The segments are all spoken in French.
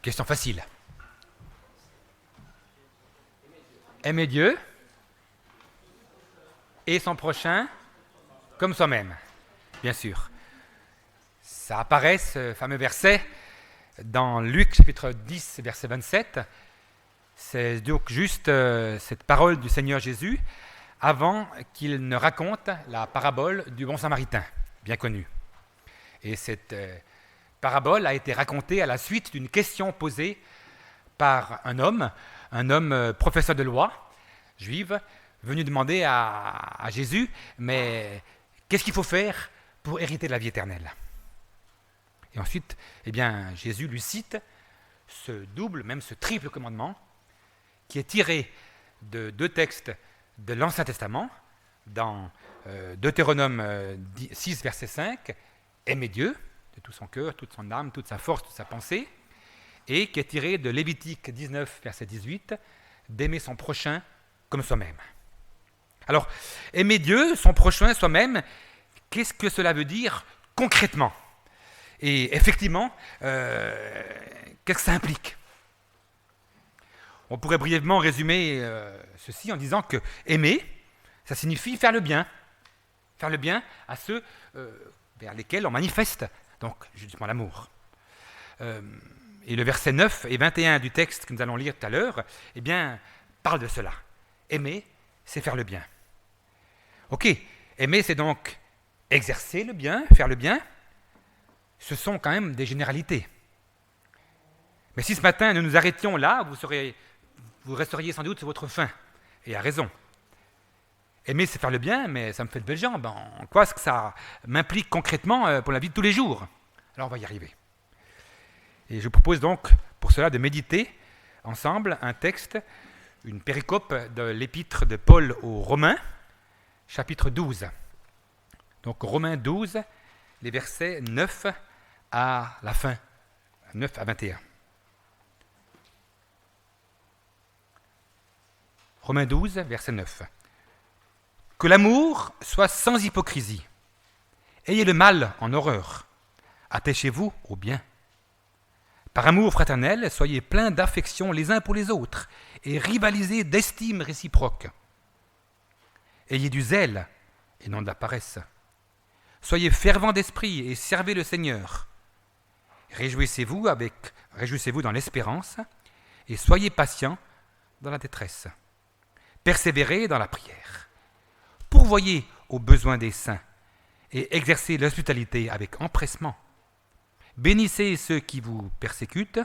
Question facile. Aimer Dieu et son prochain comme soi-même, bien sûr. Ça apparaît, ce fameux verset, dans Luc chapitre 10, verset 27. C'est donc juste cette parole du Seigneur Jésus avant qu'il ne raconte la parabole du bon samaritain, bien connue. Et cette parabole a été racontée à la suite d'une question posée par un homme professeur de loi, juive, venu demander à Jésus, mais qu'est-ce qu'il faut faire pour hériter de la vie éternelle? Et ensuite, Jésus lui cite ce double, même ce triple commandement, qui est tiré de deux textes de l'Ancien Testament, dans Deutéronome 6, verset 5, « Aimer Dieu de tout son cœur, toute son âme, toute sa force, toute sa pensée », et qui est tiré de Lévitique 19, verset 18, « D'aimer son prochain comme soi-même ». Alors, aimer Dieu, son prochain, soi-même, qu'est-ce que cela veut dire concrètement? Et effectivement, qu'est-ce que ça implique? On pourrait brièvement résumer ceci en disant que aimer, ça signifie faire le bien à ceux vers lesquels on manifeste, donc justement l'amour. Et le verset 9 et 21 du texte que nous allons lire tout à l'heure, parle de cela. Aimer, c'est faire le bien. Ok, aimer, c'est donc exercer le bien, faire le bien. Ce sont quand même des généralités. Mais si ce matin nous nous arrêtions là, vous resteriez sans doute sur votre faim, et à raison. Aimer, c'est faire le bien, mais ça me fait de belles jambes. En quoi est-ce que ça m'implique concrètement pour la vie de tous les jours? Alors on va y arriver. Et je vous propose donc pour cela de méditer ensemble un texte, une péricope de l'épître de Paul aux Romains, chapitre 12. Donc Romains 12, les versets 9 à la fin, 9 à 21. Romains 12, verset 9. Que l'amour soit sans hypocrisie. Ayez le mal en horreur. Attachez-vous au bien. Par amour fraternel, soyez pleins d'affection les uns pour les autres et rivalisez d'estime réciproque. Ayez du zèle et non de la paresse. Soyez fervents d'esprit et servez le Seigneur. Réjouissez-vous dans l'espérance et soyez patients dans la détresse. Persévérez dans la prière. Pourvoyez aux besoins des saints et exercez l'hospitalité avec empressement. Bénissez ceux qui vous persécutent,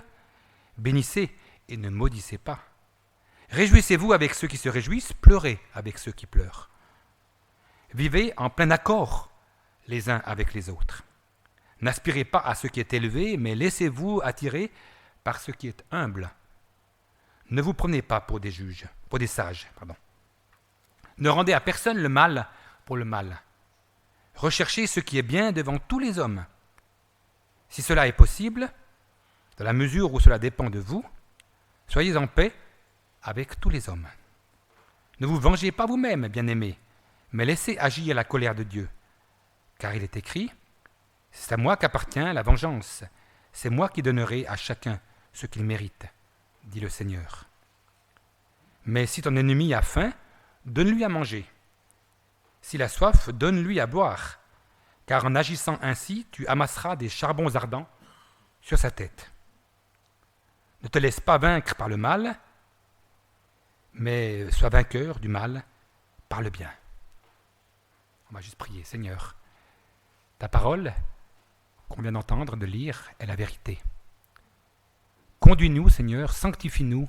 bénissez et ne maudissez pas. Réjouissez-vous avec ceux qui se réjouissent, pleurez avec ceux qui pleurent. Vivez en plein accord les uns avec les autres. N'aspirez pas à ce qui est élevé, mais laissez-vous attirer par ce qui est humble. Ne vous prenez pas pour des sages. Ne rendez à personne le mal pour le mal. Recherchez ce qui est bien devant tous les hommes. Si cela est possible, dans la mesure où cela dépend de vous, soyez en paix avec tous les hommes. Ne vous vengez pas vous-même, bien-aimés, mais laissez agir la colère de Dieu. Car il est écrit, « C'est à moi qu'appartient la vengeance, c'est moi qui donnerai à chacun ce qu'il mérite, dit le Seigneur. Mais si ton ennemi a faim, donne-lui à manger. S'il a soif, donne-lui à boire, car en agissant ainsi, tu amasseras des charbons ardents sur sa tête. Ne te laisse pas vaincre par le mal, mais sois vainqueur du mal par le bien. » On va juste prier. Seigneur, ta parole qu'on vient d'entendre, de lire, est la vérité. Conduis-nous, Seigneur, sanctifie-nous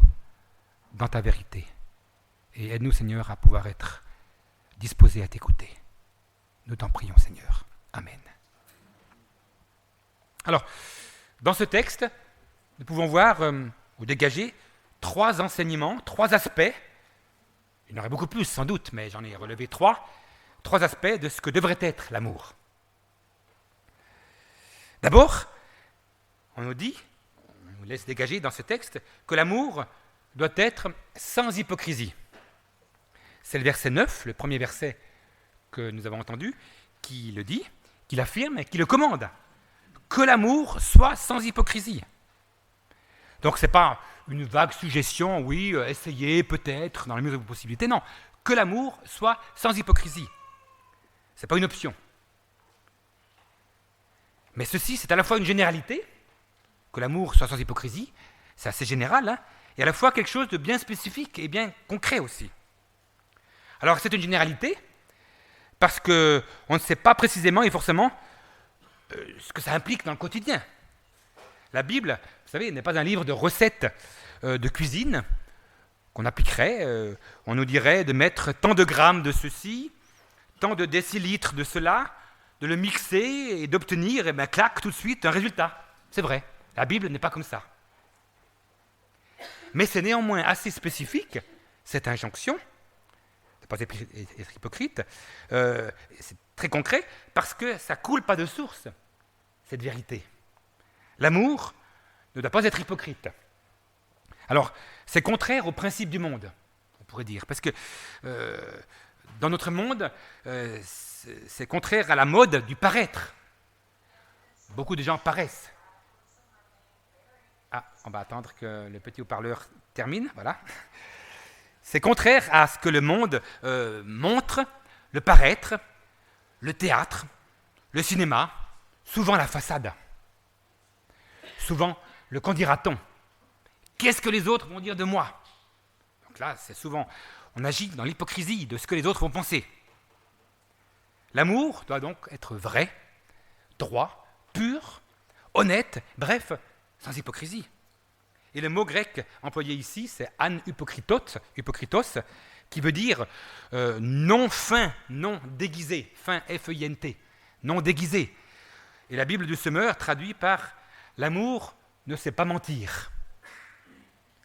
dans ta vérité. Et aide-nous, Seigneur, à pouvoir être disposés à t'écouter. Nous t'en prions, Seigneur. Amen. Alors, dans ce texte, nous pouvons voir ou dégager trois enseignements, trois aspects. Il y en aurait beaucoup plus, sans doute, mais j'en ai relevé trois aspects de ce que devrait être l'amour. D'abord, on nous laisse dégager dans ce texte que l'amour doit être sans hypocrisie. C'est le verset 9, le premier verset que nous avons entendu, qui le dit, qui l'affirme et qui le commande. Que l'amour soit sans hypocrisie. Donc ce n'est pas une vague suggestion, oui, essayez peut-être dans la mesure de vos possibilités. Non, que l'amour soit sans hypocrisie. Ce n'est pas une option. Mais ceci, c'est à la fois une généralité, que l'amour soit sans hypocrisie, c'est assez général, hein, et à la fois quelque chose de bien spécifique et bien concret aussi. Alors c'est une généralité, parce qu'on ne sait pas précisément et forcément ce que ça implique dans le quotidien. La Bible, vous savez, n'est pas un livre de recettes de cuisine qu'on appliquerait. On nous dirait de mettre tant de grammes de ceci, tant de décilitres de cela, de le mixer et d'obtenir, et bien clac, tout de suite, un résultat. C'est vrai, la Bible n'est pas comme ça. Mais c'est néanmoins assez spécifique, cette injonction, ne pas être hypocrite, c'est très concret, parce que ça ne coule pas de source, cette vérité. L'amour ne doit pas être hypocrite. Alors, c'est contraire au principe du monde, on pourrait dire, parce que dans notre monde, c'est contraire à la mode du paraître. Beaucoup de gens paraissent. Ah, on va attendre que le petit haut-parleur termine, voilà. C'est contraire à ce que le monde montre, le paraître, le théâtre, le cinéma, souvent la façade. Souvent, le qu'en dira-t-on? Qu'est-ce que les autres vont dire de moi? Donc là, c'est souvent, on agit dans l'hypocrisie de ce que les autres vont penser. L'amour doit donc être vrai, droit, pur, honnête, bref, sans hypocrisie. Et le mot grec employé ici, c'est hypokritos, qui veut dire non fin, non déguisé, fin F-I-N-T, non déguisé. Et la Bible du Semeur traduit par l'amour ne sait pas mentir.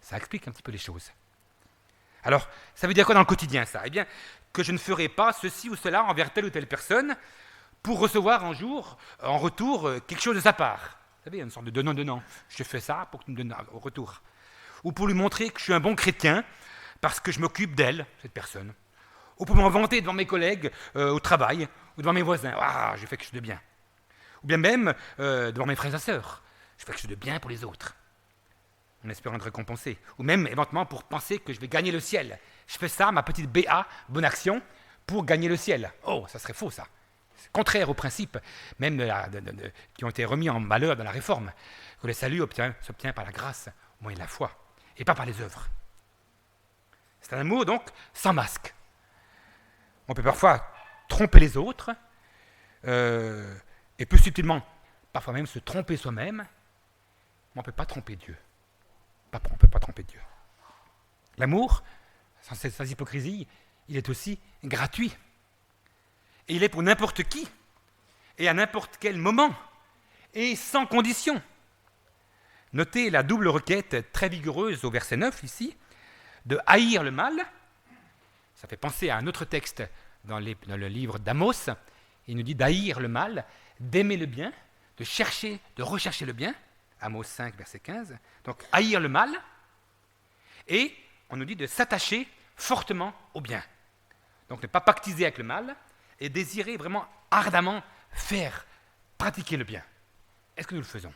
Ça explique un petit peu les choses. Alors, ça veut dire quoi dans le quotidien, ça? Eh bien, que je ne ferai pas ceci ou cela envers telle ou telle personne pour recevoir un jour, en retour, quelque chose de sa part. Vous savez, une sorte de donnant-donnant. Je fais ça pour que tu me donnes au retour. Ou pour lui montrer que je suis un bon chrétien parce que je m'occupe d'elle, cette personne. Ou pour m'en vanter devant mes collègues au travail ou devant mes voisins. Ah, je fais quelque chose de bien. Ou bien même devant mes frères et sœurs. Je fais quelque chose de bien pour les autres, en espérant être récompensé. Ou même éventuellement pour penser que je vais gagner le ciel. Je fais ça, ma petite BA, bonne action, pour gagner le ciel. Oh, ça serait faux, ça. C'est contraire aux principes, même qui ont été remis en malheur dans la Réforme, que le salut s'obtient par la grâce, au moyen de la foi, et pas par les œuvres. C'est un amour, donc, sans masque. On peut parfois tromper les autres, et plus subtilement, parfois même se tromper soi-même, mais on ne peut pas tromper Dieu. On ne peut pas tromper Dieu. L'amour, sans hypocrisie, il est aussi gratuit. Et il est pour n'importe qui, et à n'importe quel moment, et sans condition. Notez la double requête très vigoureuse au verset 9 ici, de haïr le mal. Ça fait penser à un autre texte dans le livre d'Amos. Il nous dit d'haïr le mal, d'aimer le bien, de rechercher le bien. Amos 5, verset 15. Donc haïr le mal, et on nous dit de s'attacher fortement au bien. Donc ne pas pactiser avec le mal, et désirer vraiment ardemment pratiquer le bien. Est-ce que nous le faisons?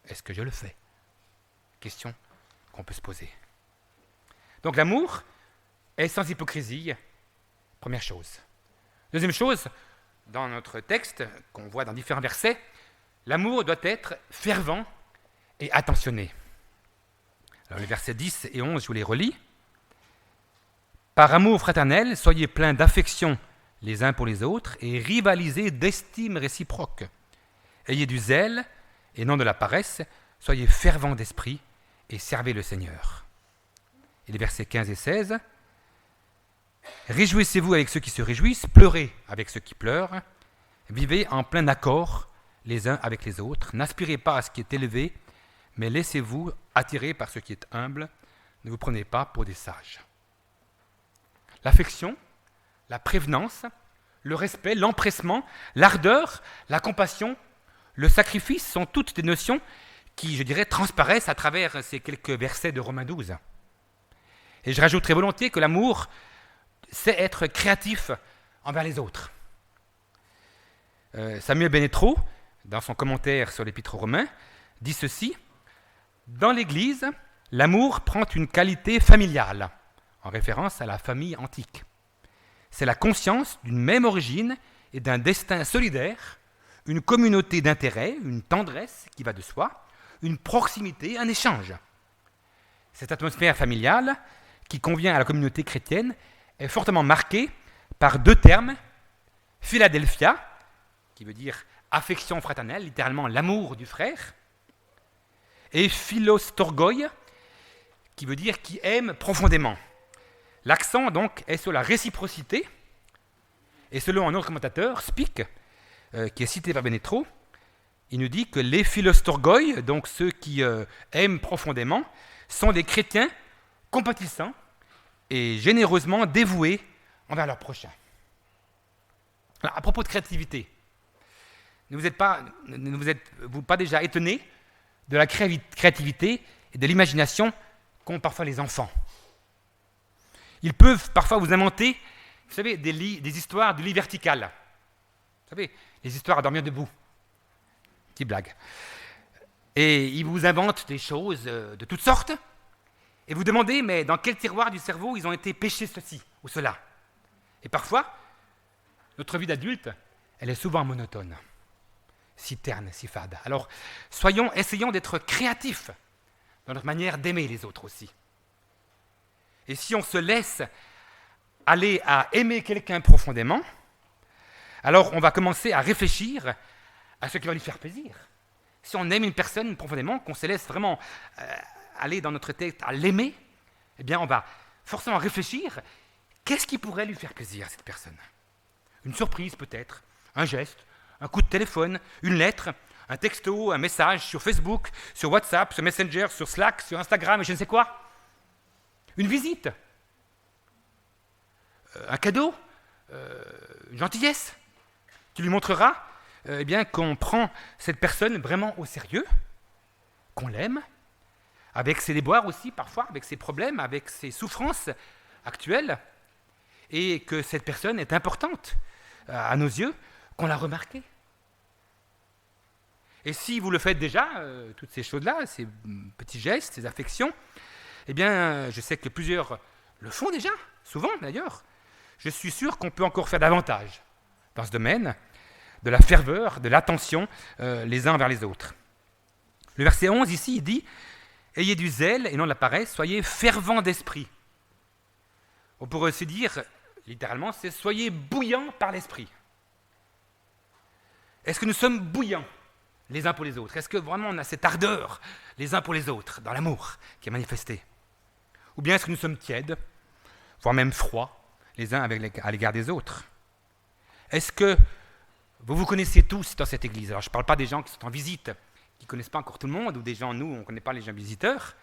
Est-ce que je le fais? Question qu'on peut se poser. Donc l'amour est sans hypocrisie, première chose. Deuxième chose, dans notre texte, qu'on voit dans différents versets, l'amour doit être fervent et attentionné. Alors les versets 10 et 11, je vous les relis. Par amour fraternel, soyez pleins d'affection les uns pour les autres, et rivalisez d'estime réciproque. Ayez du zèle, et non de la paresse, soyez fervents d'esprit, et servez le Seigneur. Et les versets 15 et 16, réjouissez-vous avec ceux qui se réjouissent, pleurez avec ceux qui pleurent, vivez en plein accord les uns avec les autres, n'aspirez pas à ce qui est élevé, mais laissez-vous attirer par ce qui est humble, ne vous prenez pas pour des sages. L'affection, la prévenance, le respect, l'empressement, l'ardeur, la compassion, le sacrifice sont toutes des notions qui, je dirais, transparaissent à travers ces quelques versets de Romains 12. Et je rajouterai volontiers que l'amour, c'est être créatif envers les autres. Samuel Benetro, dans son commentaire sur l'Épître aux Romains, dit ceci: Dans l'Église, l'amour prend une qualité familiale, en référence à la famille antique. C'est la conscience d'une même origine et d'un destin solidaire, une communauté d'intérêts, une tendresse qui va de soi, une proximité, un échange. Cette atmosphère familiale, qui convient à la communauté chrétienne, est fortement marquée par deux termes, Philadelphia, qui veut dire affection fraternelle, littéralement l'amour du frère, et Philostorgoi, qui veut dire qui aime profondément. L'accent donc est sur la réciprocité, et selon un autre commentateur, Spik, qui est cité par Benetro, il nous dit que les Philostorgoi, donc ceux qui aiment profondément, sont des chrétiens compatissants et généreusement dévoués envers leur prochain. Alors, à propos de créativité, ne vous êtes-vous pas déjà étonné de la créativité et de l'imagination qu'ont parfois les enfants? Ils peuvent parfois vous inventer, vous savez, des histoires du lit vertical. Vous savez, les histoires à dormir debout. Petite blague. Et ils vous inventent des choses de toutes sortes, et vous demandez, mais dans quel tiroir du cerveau ils ont été pêchés ceci ou cela? Et parfois, notre vie d'adulte, elle est souvent monotone, si terne, si fade. Alors, essayons d'être créatifs dans notre manière d'aimer les autres aussi. Et si on se laisse aller à aimer quelqu'un profondément, alors on va commencer à réfléchir à ce qui va lui faire plaisir. Si on aime une personne profondément, qu'on se laisse vraiment aller dans notre tête à l'aimer, eh bien on va forcément réfléchir, qu'est-ce qui pourrait lui faire plaisir à cette personne? Une surprise peut-être, un geste, un coup de téléphone, une lettre, un texto, un message sur Facebook, sur WhatsApp, sur Messenger, sur Slack, sur Instagram et je ne sais quoi. Une visite, un cadeau, une gentillesse, qui lui montrera eh bien, qu'on prend cette personne vraiment au sérieux, qu'on l'aime, avec ses déboires aussi parfois, avec ses problèmes, avec ses souffrances actuelles, et que cette personne est importante à nos yeux, qu'on l'a remarqué. Et si vous le faites déjà, toutes ces choses-là, ces petits gestes, ces affections, eh bien, je sais que plusieurs le font déjà, souvent d'ailleurs. Je suis sûr qu'on peut encore faire davantage dans ce domaine, de la ferveur, de l'attention les uns envers les autres. Le verset 11 ici, il dit « Ayez du zèle et non de la paresse, soyez fervents d'esprit ». On pourrait aussi dire, littéralement, c'est « soyez bouillants par l'esprit ». Est-ce que nous sommes bouillants les uns pour les autres? Est-ce que vraiment on a cette ardeur les uns pour les autres, dans l'amour qui est manifesté? Ou bien est-ce que nous sommes tièdes, voire même froids, les uns à l'égard des autres? Est-ce que vous vous connaissez tous dans cette église? Alors je ne parle pas des gens qui sont en visite, qui ne connaissent pas encore tout le monde, ou des gens, nous, on ne connaît pas les gens visiteurs,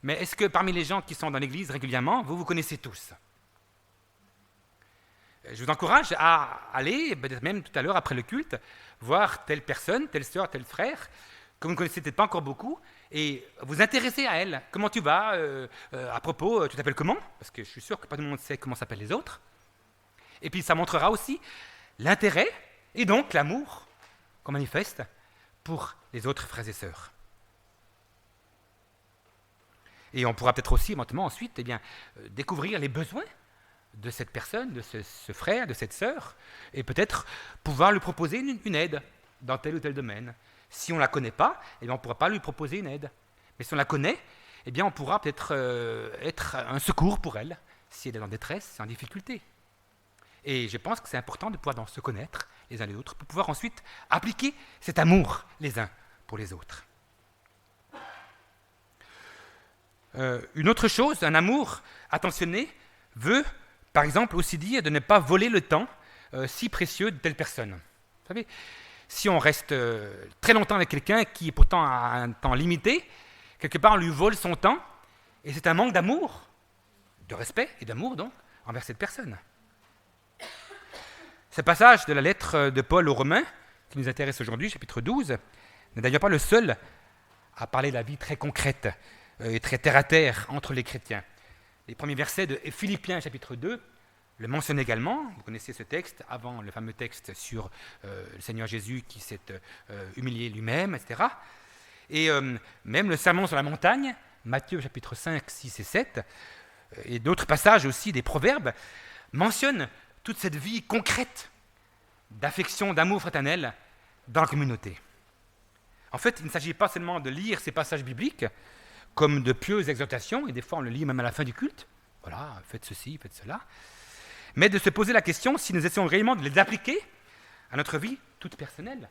mais est-ce que parmi les gens qui sont dans l'église régulièrement, vous vous connaissez tous? Je vous encourage à aller, peut-être même tout à l'heure après le culte, voir telle personne, telle sœur, tel frère, que vous ne connaissez peut-être pas encore beaucoup, et vous intéresser à elle. Comment tu vas? À propos, tu t'appelles comment? Parce que je suis sûr que pas tout le monde sait comment s'appellent les autres. Et puis ça montrera aussi l'intérêt et donc l'amour qu'on manifeste pour les autres frères et sœurs. Et on pourra peut-être aussi, éventuellement, ensuite, eh bien, découvrir les besoins de cette personne, de ce frère, de cette sœur, et peut-être pouvoir lui proposer une aide dans tel ou tel domaine. Si on ne la connaît pas, eh bien, on ne pourra pas lui proposer une aide. Mais si on la connaît, eh bien, on pourra peut-être être un secours pour elle, si elle est en détresse, si elle est en difficulté. Et je pense que c'est important de pouvoir se connaître les uns les autres, pour pouvoir ensuite appliquer cet amour les uns pour les autres. Une autre chose, un amour attentionné veut, par exemple, aussi dire de ne pas voler le temps si précieux de telle personne. Vous savez, si on reste très longtemps avec quelqu'un qui pourtant a un temps limité, quelque part on lui vole son temps, et c'est un manque d'amour, de respect et d'amour donc, envers cette personne. Ce passage de la lettre de Paul aux Romains, qui nous intéresse aujourd'hui, chapitre 12, n'est d'ailleurs pas le seul à parler de la vie très concrète et très terre-à-terre entre les chrétiens. Les premiers versets de Philippiens, chapitre 2, le mentionnent également. Vous connaissez ce texte, avant le fameux texte sur le Seigneur Jésus qui s'est humilié lui-même, etc. Et même le sermon sur la montagne, Matthieu chapitre 5, 6 et 7, et d'autres passages aussi des proverbes, mentionnent toute cette vie concrète d'affection, d'amour fraternel dans la communauté. En fait, il ne s'agit pas seulement de lire ces passages bibliques comme de pieuses exhortations, et des fois on le lit même à la fin du culte, voilà, faites ceci, faites cela, mais de se poser la question si nous essayons réellement de les appliquer à notre vie toute personnelle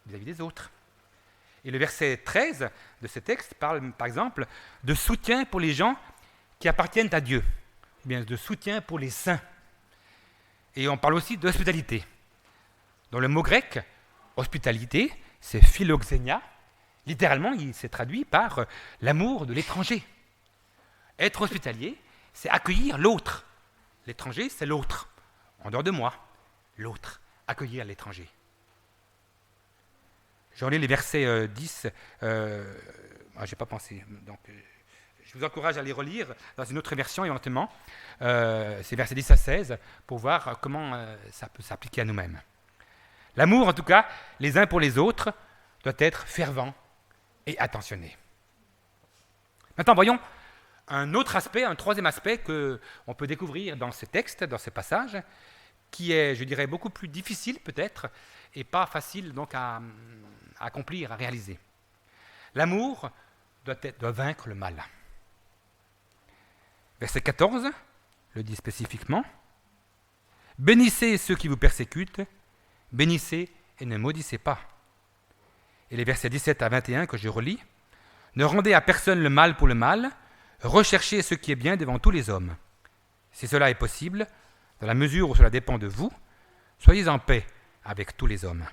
vis-à-vis des autres. Et le verset 13 de ce texte parle, par exemple, de soutien pour les gens qui appartiennent à Dieu, ou bien de soutien pour les saints. Et on parle aussi d'hospitalité. Dans le mot grec, hospitalité, c'est philoxénia. Littéralement, il s'est traduit par l'amour de l'étranger. Être hospitalier, c'est accueillir l'autre. L'étranger, c'est l'autre. En dehors de moi, l'autre. Accueillir l'étranger. Je relis les versets 10. Je n'ai pas pensé. Donc, je vous encourage à les relire dans une autre version éventuellement. C'est versets 10 à 16 pour voir comment ça peut s'appliquer à nous-mêmes. L'amour, en tout cas, les uns pour les autres, doit être fervent et attentionné. Maintenant, voyons un autre aspect, un troisième aspect qu'on peut découvrir dans ces textes, dans ces passages, qui est, je dirais, beaucoup plus difficile peut-être, et pas facile donc à accomplir, à réaliser. L'amour doit vaincre le mal. Verset 14 le dit spécifiquement. « Bénissez ceux qui vous persécutent, bénissez et ne maudissez pas. » Et les versets 17 à 21 que je relis. « Ne rendez à personne le mal pour le mal, recherchez ce qui est bien devant tous les hommes. Si cela est possible, dans la mesure où cela dépend de vous, soyez en paix avec tous les hommes.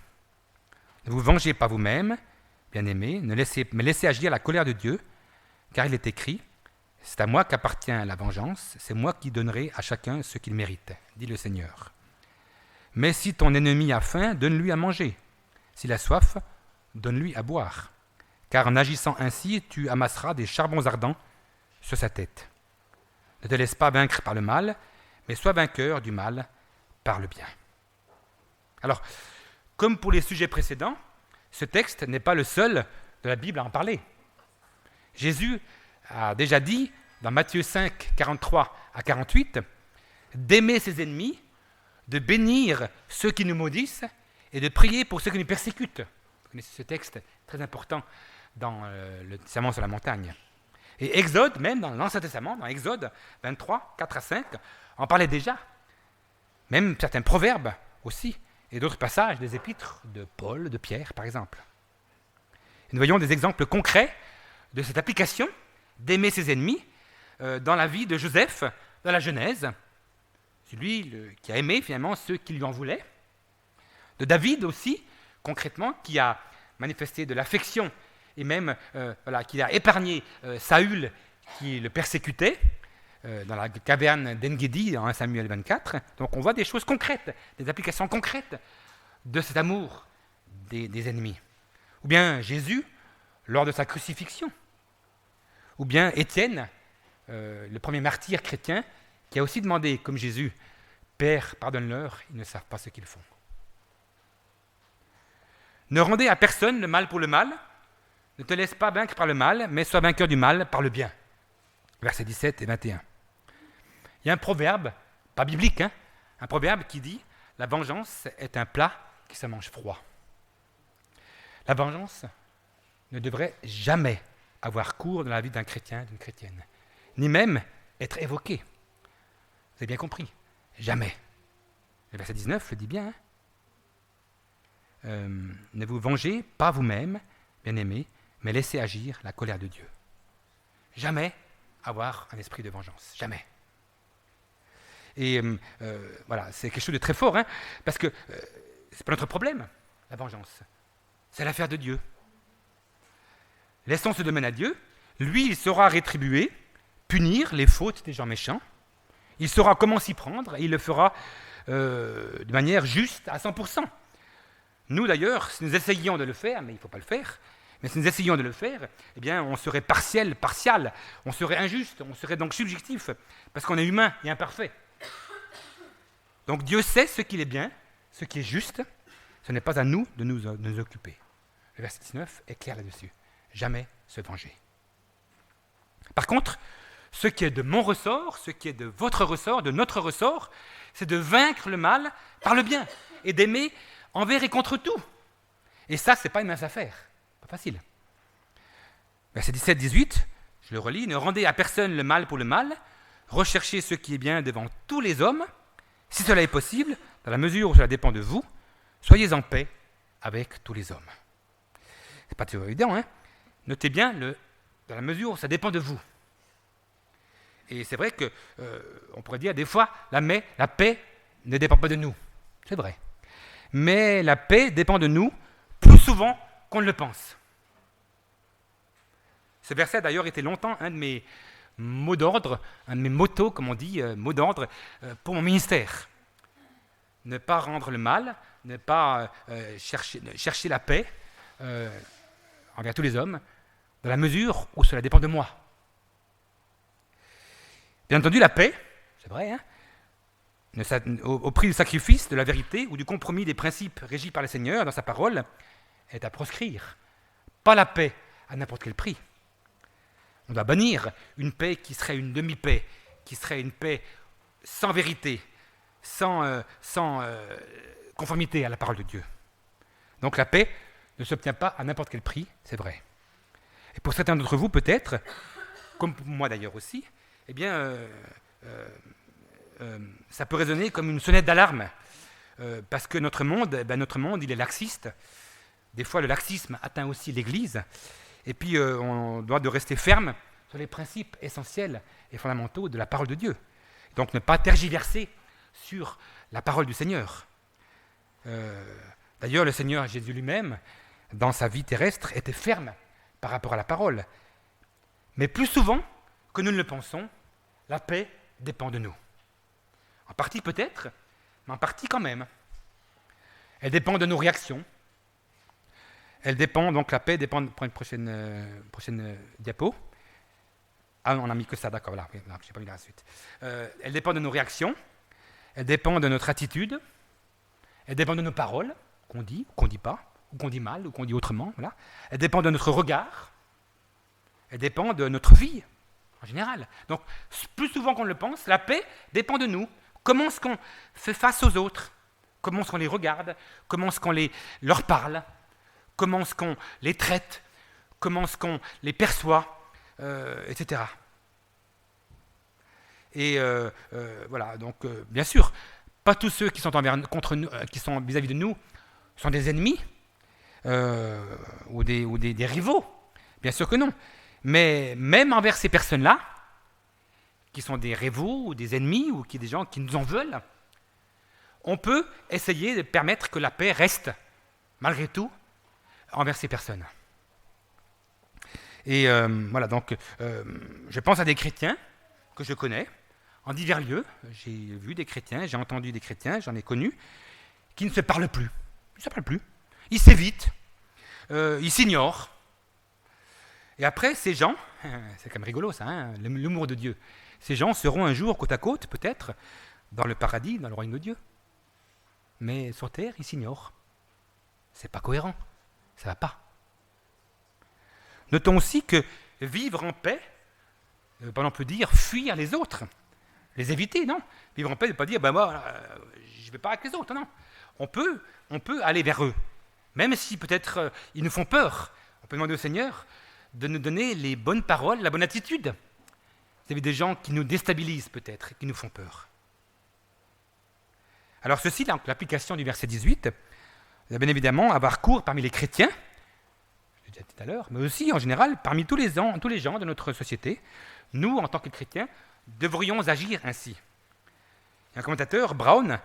Ne vous vengez pas vous-même, bien-aimés, mais laissez agir la colère de Dieu, car il est écrit, « C'est à moi qu'appartient la vengeance, c'est moi qui donnerai à chacun ce qu'il mérite, dit le Seigneur. Mais si ton ennemi a faim, donne-lui à manger. S'il a soif, donne-lui à boire. Car en agissant ainsi, tu amasseras des charbons ardents sur sa tête. Ne te laisse pas vaincre par le mal, mais sois vainqueur du mal par le bien. » Alors, comme pour les sujets précédents, ce texte n'est pas le seul de la Bible à en parler. Jésus a déjà dit, dans Matthieu 5, 43 à 48, d'aimer ses ennemis, de bénir ceux qui nous maudissent et de prier pour ceux qui nous persécutent. Vous connaissez ce texte très important dans le Sermon sur la montagne. Et Exode, même dans l'Ancien Testament, dans Exode 23, 4 à 5, en parlait déjà. Même certains proverbes aussi, et d'autres passages des épîtres de Paul, de Pierre, par exemple. Et nous voyons des exemples concrets de cette application d'aimer ses ennemis dans la vie de Joseph, dans la Genèse. C'est lui qui a aimé finalement ceux qui lui en voulaient. De David aussi, concrètement, qui a manifesté de l'affection et même qui a épargné Saül qui le persécutait dans la caverne d'En-Gedi en 1 Samuel 24. Donc on voit des choses concrètes, des applications concrètes de cet amour des ennemis. Ou bien Jésus, lors de sa crucifixion. Ou bien Étienne, le premier martyr chrétien, qui a aussi demandé, comme Jésus, « Père, pardonne-leur, ils ne savent pas ce qu'ils font. » Ne rendez à personne le mal pour le mal, ne te laisse pas vaincre par le mal, mais sois vainqueur du mal par le bien. Versets 17 et 21. Il y a un proverbe, pas biblique, un proverbe qui dit « La vengeance est un plat qui se mange froid. » La vengeance ne devrait jamais avoir cours dans la vie d'un chrétien, d'une chrétienne, ni même être évoquée. Vous avez bien compris, jamais. Le verset 19 le dit bien. Ne vous vengez pas vous-même, bien-aimés, mais laissez agir la colère de Dieu. Jamais avoir un esprit de vengeance, jamais. Et voilà, c'est quelque chose de très fort, parce que c'est pas notre problème, la vengeance. C'est l'affaire de Dieu. Laissons ce domaine à Dieu. Lui, il saura rétribuer, punir les fautes des gens méchants. Il saura comment s'y prendre et il le fera de manière juste à 100%. Nous, d'ailleurs, si nous essayions de le faire, mais il ne faut pas le faire, mais si nous essayions de le faire, eh bien, on serait partial, on serait injuste, on serait donc subjectif, parce qu'on est humain et imparfait. Donc Dieu sait ce qu'il est bien, ce qui est juste, ce n'est pas à nous de nous occuper. Le verset 19 est clair là-dessus. jamais se venger. Par contre, ce qui est de mon ressort, ce qui est de votre ressort, de notre ressort, c'est de vaincre le mal par le bien et d'aimer envers et contre tout. Et ça, ce n'est pas une mince affaire, pas facile. Verset 17-18, je le relis, « Ne rendez à personne le mal pour le mal, recherchez ce qui est bien devant tous les hommes, si cela est possible, dans la mesure où cela dépend de vous, soyez en paix avec tous les hommes. » C'est pas toujours évident, hein. Notez bien, dans la mesure où ça dépend de vous. Et c'est vrai qu'on pourrait dire des fois, la paix ne dépend pas de nous. C'est vrai. Mais la paix dépend de nous plus souvent qu'on ne le pense. Ce verset d'ailleurs était longtemps un de mes mots d'ordre, un de mes mottos, comme on dit, mots d'ordre pour mon ministère. Ne pas rendre le mal, ne pas chercher la paix envers tous les hommes, dans la mesure où cela dépend de moi. Bien entendu, la paix, c'est vrai, hein, au prix du sacrifice, de la vérité ou du compromis des principes régis par le Seigneur dans sa parole, est à proscrire. Pas la paix à n'importe quel prix. On doit bannir une paix qui serait une demi-paix, qui serait une paix sans vérité, sans conformité à la parole de Dieu. Donc la paix ne s'obtient pas à n'importe quel prix, c'est vrai. Et pour certains d'entre vous, peut-être, comme pour moi d'ailleurs aussi, eh bien, ça peut résonner comme une sonnette d'alarme, parce que notre monde, il est laxiste. Des fois, le laxisme atteint aussi l'Église, et puis on doit de rester ferme sur les principes essentiels et fondamentaux de la parole de Dieu. Donc ne pas tergiverser sur la parole du Seigneur. D'ailleurs, le Seigneur Jésus lui-même, dans sa vie terrestre, était ferme par rapport à la parole. Mais plus souvent que nous ne le pensons, la paix dépend de nous. En partie peut-être, mais en partie quand même. Elle dépend de nos réactions. Elle dépend, donc la paix dépend, pour une prochaine diapo. Ah, on n'a mis que ça, d'accord, là, je n'ai pas mis la suite. Elle dépend de nos réactions, elle dépend de notre attitude, elle dépend de nos paroles, qu'on dit, ou qu'on ne dit pas, ou qu'on dit mal, ou qu'on dit autrement. Voilà. Elle dépend de notre regard, elle dépend de notre vie, en général. Donc, plus souvent qu'on le pense, la paix dépend de nous. Comment est-ce qu'on fait face aux autres? Comment est-ce qu'on les regarde? Comment est-ce qu'on leur parle? Comment est-ce qu'on les traite? Comment est-ce qu'on les perçoit? Etc. Et voilà, donc bien sûr, pas tous ceux qui sont contre nous, qui sont vis-à-vis de nous sont des ennemis ou des rivaux. Bien sûr que non. Mais même envers ces personnes-là, qui sont des rivaux ou des ennemis ou des gens qui nous en veulent, on peut essayer de permettre que la paix reste, malgré tout, envers ces personnes. Et voilà, donc je pense à des chrétiens que je connais en divers lieux. J'ai vu des chrétiens, j'ai entendu des chrétiens, j'en ai connu, qui ne se parlent plus. Ils ne se parlent plus. Ils s'évitent, ils s'ignorent. Et après, ces gens, c'est quand même rigolo ça, hein, l'humour de Dieu, ces gens seront un jour côte à côte, peut-être, dans le paradis, dans le royaume de Dieu. Mais sur terre, ils s'ignorent. C'est pas cohérent, ça va pas. Notons aussi que vivre en paix ne veut pas non plus dire fuir les autres, les éviter, non. Vivre en paix ne veut pas dire, moi, je ne vais pas avec les autres, non. On peut aller vers eux, même si peut-être ils nous font peur. On peut demander au Seigneur de nous donner les bonnes paroles, la bonne attitude. Vous avez des gens qui nous déstabilisent peut-être, qui nous font peur. Alors ceci, l'application du verset 18, bien évidemment avoir cours parmi les chrétiens, je l'ai dit tout à l'heure, mais aussi en général parmi tous les gens de notre société. Nous, en tant que chrétiens, devrions agir ainsi. Il y a un commentateur, Brown,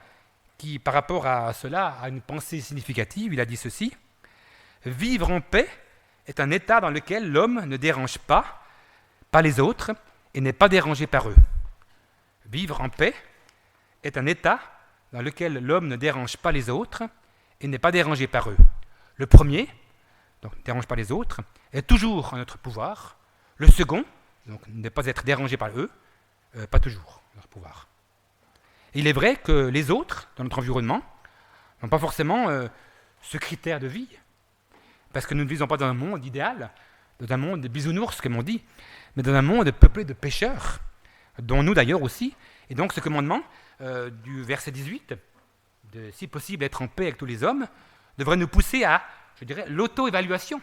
qui par rapport à cela a une pensée significative, il a dit ceci: vivre en paix est un état dans lequel l'homme ne dérange pas les autres et n'est pas dérangé par eux. Vivre en paix est un état dans lequel l'homme ne dérange pas les autres et n'est pas dérangé par eux. Le premier, donc ne dérange pas les autres, est toujours en notre pouvoir. Le second, donc ne pas être dérangé par eux, pas toujours en notre pouvoir. Et il est vrai que les autres, dans notre environnement, n'ont pas forcément ce critère de vie, parce que nous ne vivons pas dans un monde idéal, dans un monde de bisounours, comme on dit, mais dans un monde peuplé de pécheurs, dont nous d'ailleurs aussi. Et donc ce commandement du verset 18, de si possible être en paix avec tous les hommes, devrait nous pousser à, je dirais, l'auto-évaluation,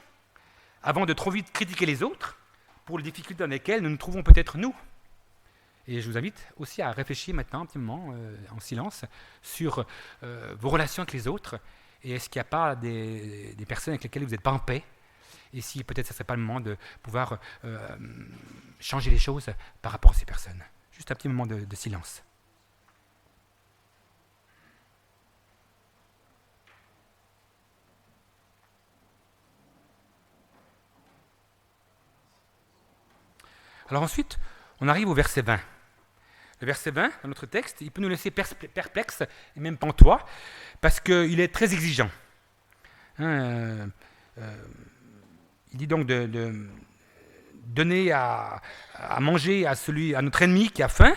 avant de trop vite critiquer les autres pour les difficultés dans lesquelles nous nous trouvons peut-être nous. Et je vous invite aussi à réfléchir maintenant un petit moment en silence sur vos relations avec les autres, et est-ce qu'il n'y a pas des personnes avec lesquelles vous n'êtes pas en paix, et si peut-être ce ne serait pas le moment de pouvoir changer les choses par rapport à ces personnes. Juste un petit moment de silence. Alors ensuite, on arrive au verset 20. Le verset 20, dans notre texte, il peut nous laisser perplexes et même pantois, parce qu'il est très exigeant. Il dit donc de donner à manger à notre ennemi qui a faim,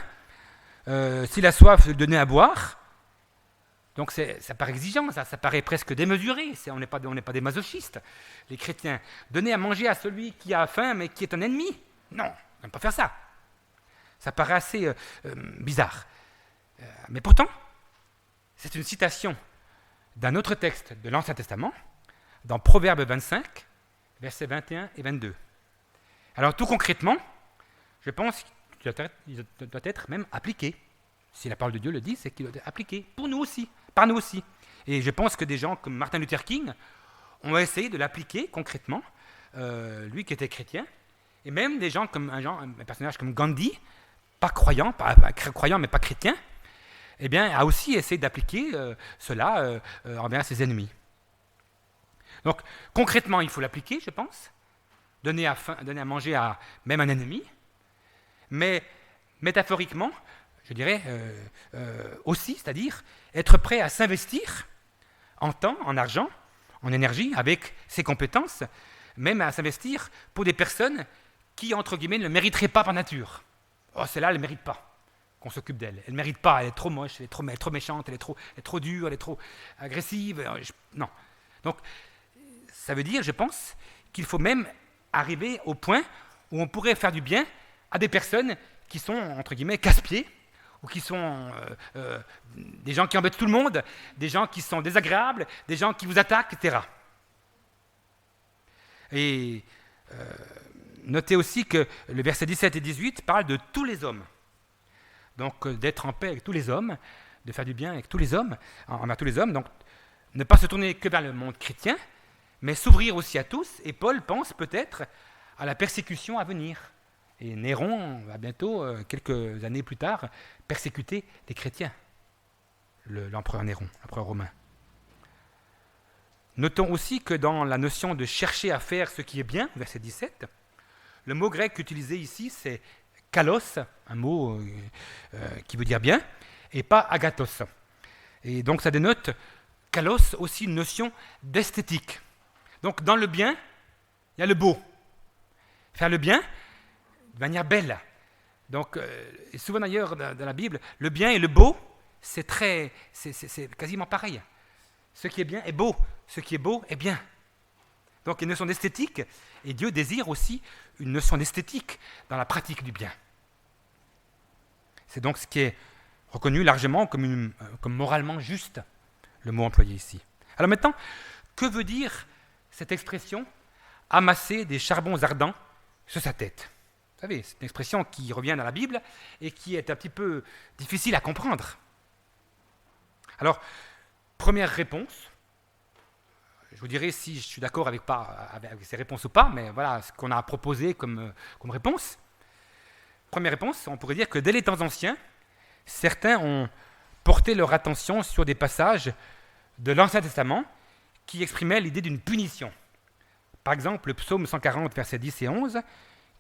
s'il a soif, de donner à boire. Donc ça paraît exigeant, ça paraît presque démesuré, on n'est pas des masochistes, les chrétiens. Donner à manger à celui qui a faim mais qui est un ennemi. Non, on n'aime pas faire ça. Ça paraît assez bizarre. Mais pourtant, c'est une citation d'un autre texte de l'Ancien Testament, dans Proverbe 25, versets 21 et 22. Alors tout concrètement, je pense qu'il doit être même appliqué. Si la parole de Dieu le dit, c'est qu'il doit être appliqué pour nous aussi, par nous aussi. Et je pense que des gens comme Martin Luther King ont essayé de l'appliquer concrètement, lui qui était chrétien, et même des gens comme un personnage comme Gandhi, pas croyant mais pas chrétien, eh bien, a aussi essayé d'appliquer cela envers ses ennemis. Donc, concrètement, il faut l'appliquer, je pense, donner à manger à même un ennemi, mais métaphoriquement, je dirais aussi, c'est-à-dire être prêt à s'investir en temps, en argent, en énergie, avec ses compétences, même à s'investir pour des personnes qui, entre guillemets, ne le mériteraient pas par nature. Oh, celle-là, elle ne mérite pas qu'on s'occupe d'elle. Elle ne mérite pas, elle est trop moche, elle est trop méchante, elle est trop dure, elle est trop agressive. Non. Donc, ça veut dire, je pense, qu'il faut même arriver au point où on pourrait faire du bien à des personnes qui sont, entre guillemets, casse-pieds, ou qui sont des gens qui embêtent tout le monde, des gens qui sont désagréables, des gens qui vous attaquent, etc. Et notez aussi que le verset 17 et 18 parlent de tous les hommes. Donc d'être en paix avec tous les hommes, de faire du bien avec tous les hommes, envers tous les hommes. Donc ne pas se tourner que vers le monde chrétien, mais s'ouvrir aussi à tous. Et Paul pense peut-être à la persécution à venir. Et Néron va bientôt, quelques années plus tard, persécuter les chrétiens, l'empereur Néron, l'empereur romain. Notons aussi que dans la notion de chercher à faire ce qui est bien, verset 17, le mot grec utilisé ici, c'est kalos, un mot qui veut dire bien, et pas agathos. Et donc ça dénote, kalos, aussi une notion d'esthétique. Donc dans le bien, il y a le beau. Faire le bien de manière belle. Donc, et souvent d'ailleurs dans la Bible, le bien et le beau, c'est quasiment pareil. Ce qui est bien est beau, ce qui est beau est bien. Donc il y a une notion d'esthétique, et Dieu désire aussi une notion d'esthétique dans la pratique du bien. C'est donc ce qui est reconnu largement comme moralement juste, le mot employé ici. Alors maintenant, que veut dire cette expression « amasser des charbons ardents sur sa tête » ? Vous savez, c'est une expression qui revient dans la Bible et qui est un petit peu difficile à comprendre. Alors, première réponse, je vous dirai si je suis d'accord avec ces réponses ou pas, mais voilà ce qu'on a proposé comme réponse. Première réponse, on pourrait dire que dès les temps anciens, certains ont porté leur attention sur des passages de l'Ancien Testament qui exprimaient l'idée d'une punition. Par exemple, le psaume 140, versets 10 et 11,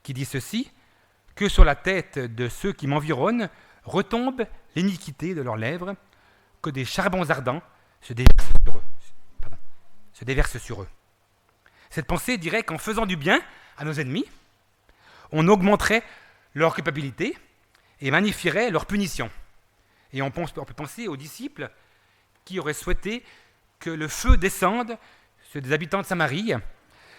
qui dit ceci, « Que sur la tête de ceux qui m'environnent retombe l'iniquité de leurs lèvres, que des charbons ardents se déversent sur eux. » Cette pensée dirait qu'en faisant du bien à nos ennemis, on augmenterait leur culpabilité et magnifierait leur punition. Et on peut penser aux disciples qui auraient souhaité que le feu descende sur des habitants de Samarie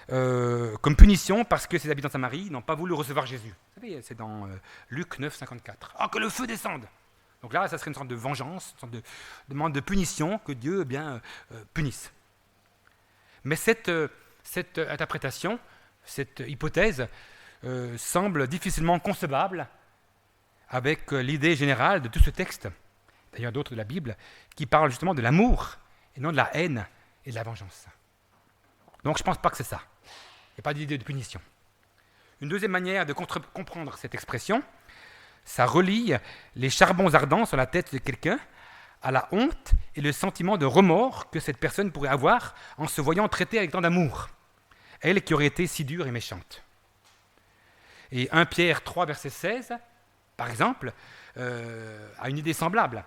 comme punition parce que ses habitants de Samarie n'ont pas voulu recevoir Jésus. Vous savez, c'est dans Luc 9, 54. « Ah, que le feu descende !» Donc là, ça serait une sorte de vengeance, une sorte de demande de punition que Dieu punisse. Mais cette interprétation, cette hypothèse, semble difficilement concevable avec l'idée générale de tout ce texte, d'ailleurs d'autres de la Bible, qui parlent justement de l'amour et non de la haine et de la vengeance. Donc je ne pense pas que c'est ça. Il n'y a pas d'idée de punition. Une deuxième manière de comprendre cette expression, ça relie les charbons ardents sur la tête de quelqu'un à la honte et le sentiment de remords que cette personne pourrait avoir en se voyant traitée avec tant d'amour, elle qui aurait été si dure et méchante. Et 1 Pierre 3, verset 16, par exemple, a une idée semblable.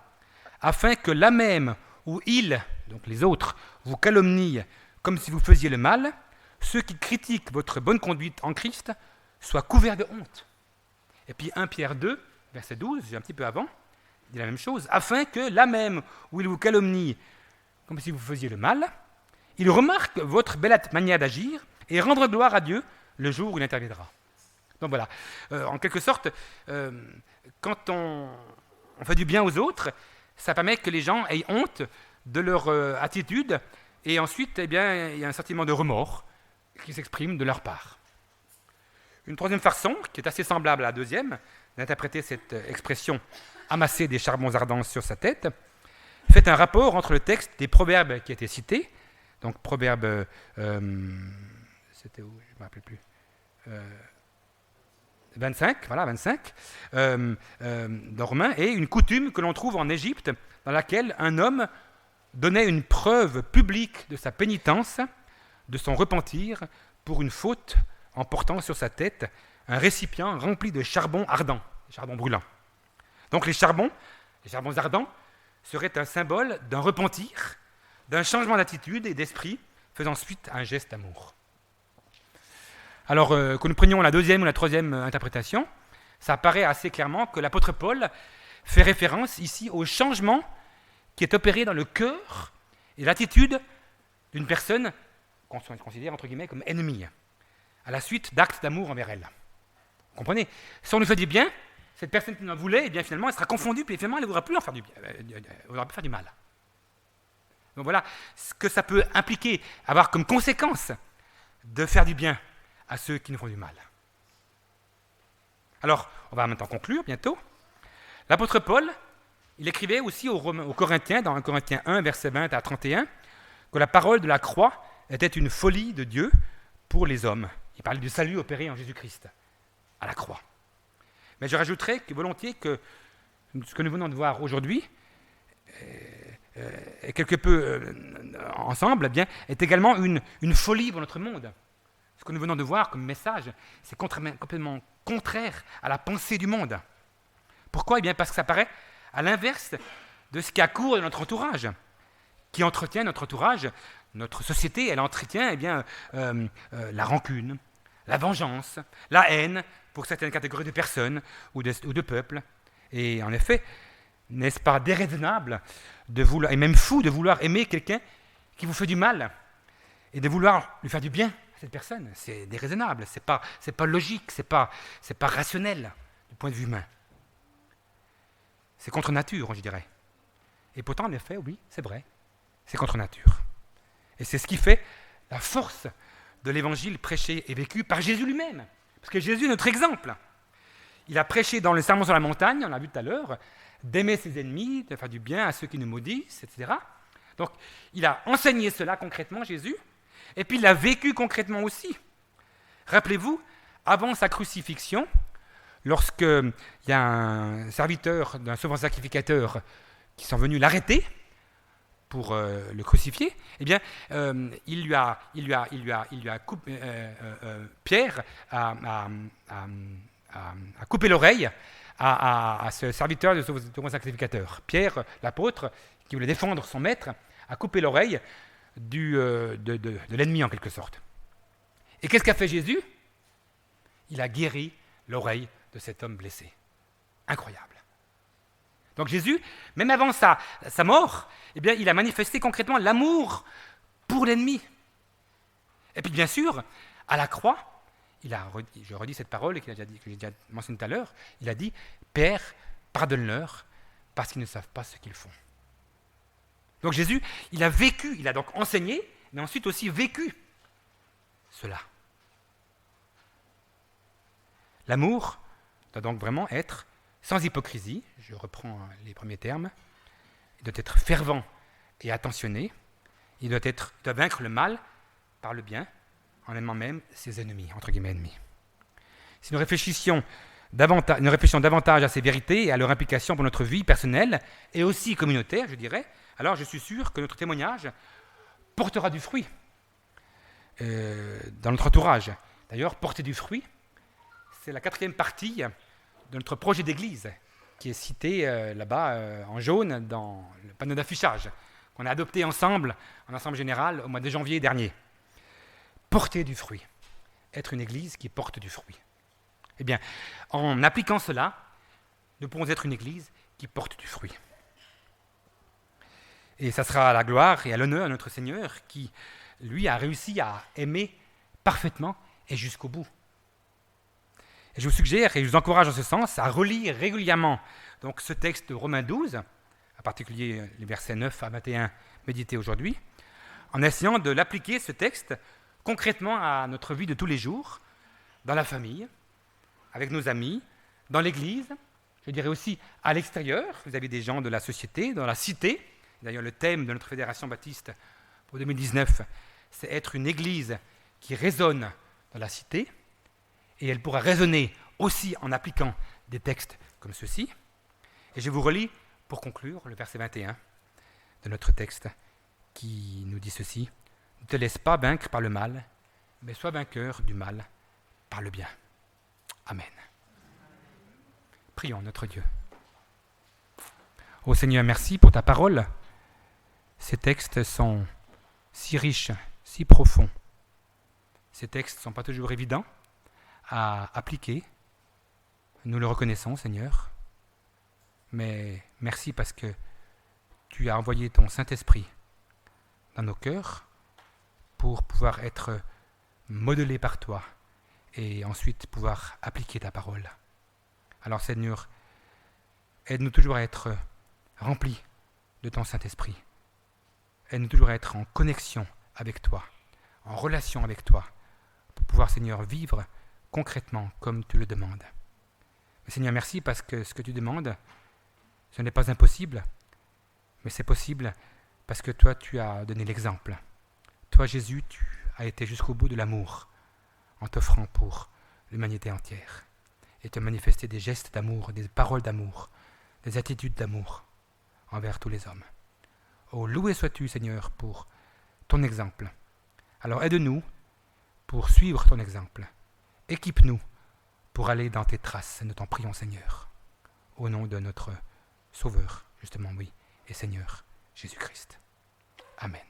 Afin que là même où ils, donc les autres, vous calomnient comme si vous faisiez le mal, ceux qui critiquent votre bonne conduite en Christ soient couverts de honte. Et puis 1 Pierre 2, verset 12, un petit peu avant, dit la même chose. Afin que là même où ils vous calomnient comme si vous faisiez le mal, ils remarquent votre belle manière d'agir et rendre gloire à Dieu le jour où il interviendra. Donc voilà, en quelque sorte, quand on fait du bien aux autres, ça permet que les gens aient honte de leur attitude et ensuite, il y a un sentiment de remords qui s'exprime de leur part. Une troisième façon, qui est assez semblable à la deuxième, d'interpréter cette expression « amasser des charbons ardents sur sa tête », fait un rapport entre le texte des proverbes qui a été cité, donc proverbe, c'était où, je ne me rappelle plus, 25, voilà, 25, dans Romains, et une coutume que l'on trouve en Égypte, dans laquelle un homme donnait une preuve publique de sa pénitence, de son repentir, pour une faute en portant sur sa tête un récipient rempli de charbon ardent, charbon brûlant. Donc les charbons ardents, seraient un symbole d'un repentir, d'un changement d'attitude et d'esprit, faisant suite à un geste d'amour. Alors que nous prenions la deuxième ou la troisième interprétation, ça apparaît assez clairement que l'apôtre Paul fait référence ici au changement qui est opéré dans le cœur et l'attitude d'une personne qu'on considère entre guillemets comme ennemie, à la suite d'actes d'amour envers elle. Vous comprenez ? Si on nous fait du bien, cette personne qui nous en voulait, eh bien finalement elle sera confondue, puis finalement elle ne voudra plus en faire du bien, elle voudra plus faire du mal. Donc voilà ce que ça peut impliquer, avoir comme conséquence de faire du bien à ceux qui nous font du mal. Alors, on va maintenant conclure bientôt. L'apôtre Paul, il écrivait aussi aux Corinthiens, dans 1 Corinthiens 1, versets 20 à 31, que la parole de la croix était une folie de Dieu pour les hommes. Il parlait du salut opéré en Jésus-Christ, à la croix. Mais je rajouterais volontiers que ce que nous venons de voir aujourd'hui, quelque peu ensemble, eh bien, est également une folie pour notre monde. Ce que nous venons de voir comme message, c'est complètement contraire à la pensée du monde. Pourquoi ? Eh bien, parce que ça paraît à l'inverse de ce qui accourt de notre entourage, qui entretient notre entourage, notre société, elle entretient la rancune, la vengeance, la haine pour certaines catégories de personnes ou de peuples. Et en effet, n'est-ce pas déraisonnable de vouloir, et même fou de vouloir aimer quelqu'un qui vous fait du mal et de vouloir lui faire du bien à cette personne ? C'est déraisonnable, c'est pas logique, c'est pas rationnel du point de vue humain. C'est contre nature, je dirais. Et pourtant, en effet, oui, c'est vrai, c'est contre nature. Et c'est ce qui fait la force de l'évangile prêché et vécu par Jésus lui-même. Parce que Jésus est notre exemple. Il a prêché dans le Sermon sur la montagne, on l'a vu tout à l'heure, d'aimer ses ennemis, de faire du bien à ceux qui nous maudissent, etc. Donc, il a enseigné cela concrètement, Jésus, et puis il l'a vécu concrètement aussi. Rappelez-vous, avant sa crucifixion, lorsqu'il y a un serviteur d'un sauveur sacrificateur qui sont venus l'arrêter pour le crucifier, eh bien, Pierre a coupé l'oreille à ce serviteur de sauveur sacrificateur. Pierre, l'apôtre, qui voulait défendre son maître, a coupé l'oreille de l'ennemi en quelque sorte. Et qu'est-ce qu'a fait Jésus ? Il a guéri l'oreille de cet homme blessé. Incroyable. Donc Jésus, même avant sa mort, eh bien, il a manifesté concrètement l'amour pour l'ennemi. Et puis bien sûr, À la croix, je redis cette parole que j'ai déjà mentionnée tout à l'heure, il a dit « Père, pardonne-leur, parce qu'ils ne savent pas ce qu'ils font. » Donc Jésus, il a vécu, il a donc enseigné, mais ensuite aussi vécu cela. L'amour doit donc vraiment être sans hypocrisie, je reprends les premiers termes, il doit être fervent et attentionné, il doit vaincre le mal par le bien, en aimant même ses ennemis, entre guillemets ennemis. Si nous réfléchissons davantage à ces vérités et à leur implication pour notre vie personnelle et aussi communautaire, je dirais, alors je suis sûr que notre témoignage portera du fruit dans notre entourage. D'ailleurs, porter du fruit, c'est la 4e partie de notre projet d'église, qui est cité là-bas en jaune dans le panneau d'affichage, qu'on a adopté ensemble, en assemblée générale, au mois de janvier dernier. Porter du fruit, être une église qui porte du fruit. Eh bien, en appliquant cela, nous pourrons être une église qui porte du fruit. Et ça sera à la gloire et à l'honneur de notre Seigneur qui, lui, a réussi à aimer parfaitement et jusqu'au bout. Et je vous suggère et je vous encourage en ce sens à relire régulièrement donc, ce texte de Romains 12, en particulier les versets 9 à 21 médités aujourd'hui, en essayant de l'appliquer, ce texte, concrètement à notre vie de tous les jours, dans la famille, avec nos amis, dans l'église, je dirais aussi à l'extérieur, vous avez des gens de la société, dans la cité. D'ailleurs, le thème de notre fédération baptiste pour 2019, c'est être une église qui résonne dans la cité, et elle pourra résonner aussi en appliquant des textes comme ceux-ci. Et je vous relis, pour conclure, le verset 21 de notre texte, qui nous dit ceci. « Ne te laisse pas vaincre par le mal, mais sois vainqueur du mal par le bien. » Amen. Prions notre Dieu. Ô Seigneur, merci pour ta parole. Ces textes sont si riches, si profonds. Ces textes ne sont pas toujours évidents à appliquer. Nous le reconnaissons, Seigneur. Mais merci parce que tu as envoyé ton Saint-Esprit dans nos cœurs pour pouvoir être modelés par toi et ensuite pouvoir appliquer ta parole. Alors Seigneur, aide-nous toujours à être remplis de ton Saint-Esprit. Aide-nous toujours à être en connexion avec toi, en relation avec toi, pour pouvoir, Seigneur, vivre concrètement comme tu le demandes. Mais Seigneur, merci parce que ce que tu demandes, ce n'est pas impossible, mais c'est possible parce que toi, tu as donné l'exemple. Toi, Jésus, tu as été jusqu'au bout de l'amour en t'offrant pour l'humanité entière. Et tu as manifesté des gestes d'amour, des paroles d'amour, des attitudes d'amour envers tous les hommes. Oh, loué sois-tu, Seigneur, pour ton exemple. Alors aide-nous pour suivre ton exemple. Équipe-nous pour aller dans tes traces. Nous t'en prions, Seigneur. Au nom de notre Sauveur, justement, oui, et Seigneur, Jésus-Christ. Amen.